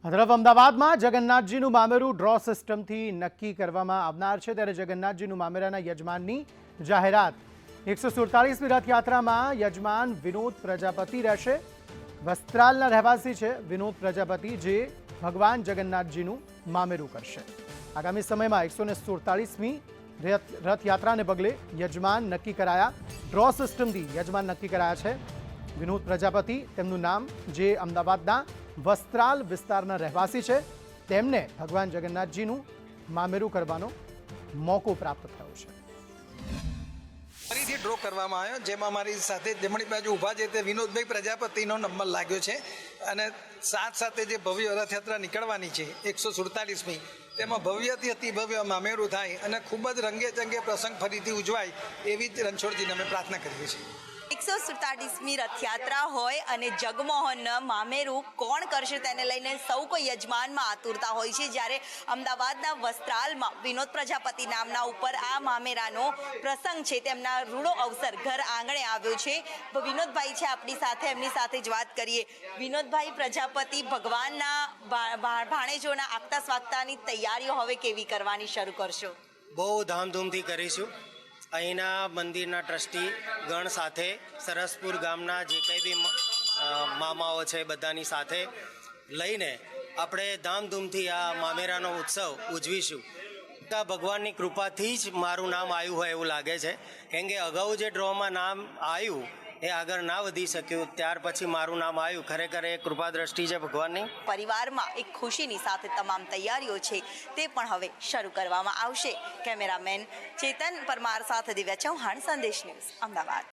તરફ અમદાવાદમાં જગન્નાથજીનું મામેરું ડ્રો સિસ્ટમથી નક્કી કરવામાં આવનાર છે, ત્યારે જગન્નાથજીનું મામેરાના યજમાનની જાહેરાત 147મી રથયાત્રામાં યજમાન વિનોદ પ્રજાપતિ રહેશે। વસ્ત્રાલના રહેવાસી છે વિનોદ પ્રજાપતિ, જે ભગવાન જગન્નાથજીનું મામેરું કરશે। આગામી સમયમાં 147મી રથયાત્રાને પગલે યજમાન નક્કી કરાયા, ડ્રો સિસ્ટમથી યજમાન નક્કી કરાયા છે। વિનોદ પ્રજાપતિ તેમનું નામ, જે અમદાવાદના વસ્ત્રાલ વિસ્તારના રહેવાસી છે, તેમને ભગવાન જગન્નાથજીનું મામેરું કરવાનો મોકો પ્રાપ્ત થયો છે। ફરીથી ડ્રો કરવામાં આવ્યો, જેમાં મારી સાથે જમણી બાજુ ઊભા છે તે વિનોદભાઈ પ્રજાપતિનો નંબર લાગ્યો છે અને સાથે જે ભવ્ય રથયાત્રા નીકળવાની છે 147મી, તેમાં ભવ્યથી અતિ ભવ્ય મામેરું થાય અને ખૂબ જ રંગે ચંગે પ્રસંગ ફરીથી ઉજવાય એવી જ રણછોડજીને અમે પ્રાર્થના કરીએ છીએ। 147મી રથયાત્રા હોય અને જગમોહન મામેરું કોણ કરશે તેને લઈને સૌ કોઈ યજમાનમાં આતુરતા હોય છે, જ્યારે અમદાવાદના વસ્ત્રાલમાં વિનોદ પ્રજાપતિ નામના ઉપર આ મામેરાનો પ્રસંગ છે, તેમના રૂડો અવસર ઘર આંગણે આવ્યો છે। વિનોદભાઈ છે આપણી સાથે, એમની સાથે જ વાત કરીએ। વિનોદભાઈ પ્રજાપતિ, ભગવાનના ભાણેજોના આગતા સ્વાગતાની તૈયારીઓ હવે કેવી કરવાની શરૂ કરશો? બહુ ધામધૂમથી કરીશું। અહીંના મંદિરના ટ્રસ્ટી ગણ સાથે, સરસપુર ગામના જે કંઈ બી મામાઓ છે બધાની સાથે લઈને આપણે ધામધૂમથી આ મામેરાનો ઉત્સવ ઉજવીશું। ભગવાનની કૃપાથી જ મારું નામ આવ્યું હોય એવું લાગે છે, કેમ કે અગાઉ જે ડ્રોમાં નામ આવ્યું એ આગળ ના વધી શક્યું, ત્યાર પછી મારું નામ આવ્યું। ખરેખર એ કૃપા દ્રષ્ટિ છે ભગવાનની। પરિવારમાં એક ખુશીની સાથે તમામ તૈયારીઓ છે તે પણ હવે શરૂ કરવામાં આવશે। કેમેરામેન ચેતન પરમાર સાથે દિવ્યા ચૌહાણ, સંદેશ ન્યૂઝ, અમદાવાદ।